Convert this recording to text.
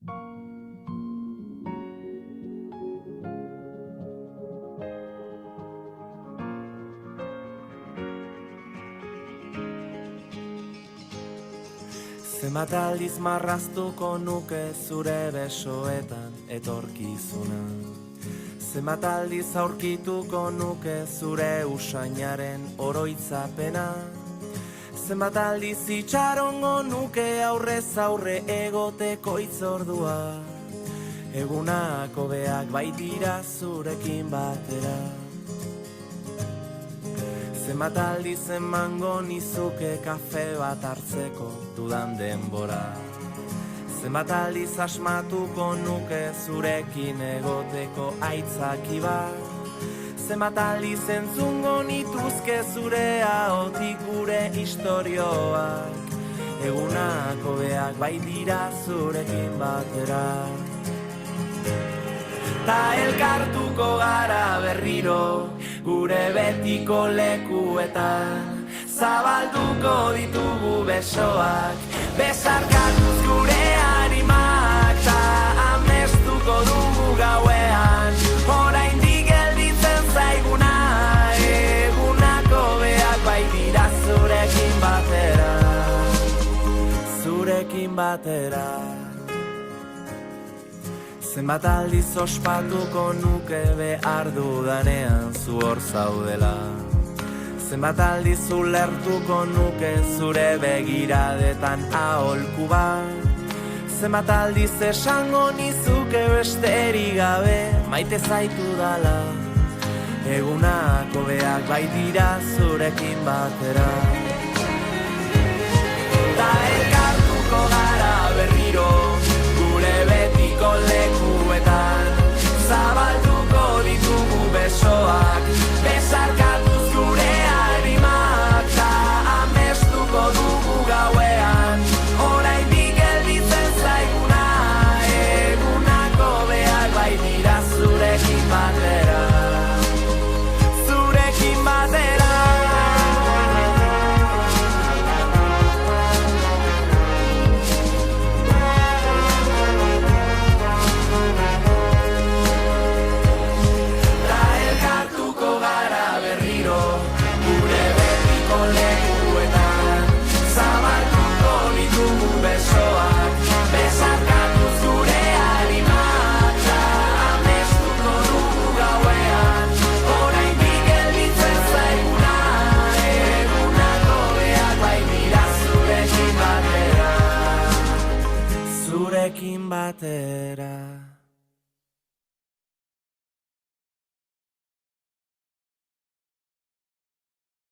Zenbat aldiz marraztuko nuke zure besoetan etorkizuna. Zenbat aldiz aurkituko nuke zure usainaren oroitzapena. Zenbat aldiz itxarongo nuke aurrez aurre egoteko itzordua. Egunak hobeak baitira zurekin batera. Zenbat aldiz emango nizuke kafe bat hartzeko dudan denbora. Zenbat aldiz asmatuko nuke zurekin egoteko aitzaki bat. Zenbat aldiz entzungo nituzke zure ahotik gure istorioak. Egunak hobeak baitira zurekin batera. Ta elkartuko gara berriro gure betiko lekuetan. Zabalduko ditugu besoak, besarkatuz gure animak. Ta amestuko dugu gauean, oraindik gelditzen zaiguna. Egunako beak baitira zurekin batera, zurekin batera. Zenbat aldiz ospatuko nuke behar dudanean zu hor zaudela. Zenbat aldiz ulertuko nuke zure begiradetan aholku bat. Zenbat aldiz esango nizuke besterik gabe maite zaitu dala. Egunak hobeak baitira zurekin batera. Ta elkartuko gara berriro gure betiko lekuetan. Zabalduko ditugu besoak, besarkatuz gure animak. Ta amestuko dugu gauean, oraindik gelditzen zaiguna. Egunako beak baitira zurekin batera, zurekin batera. Zurekin batera.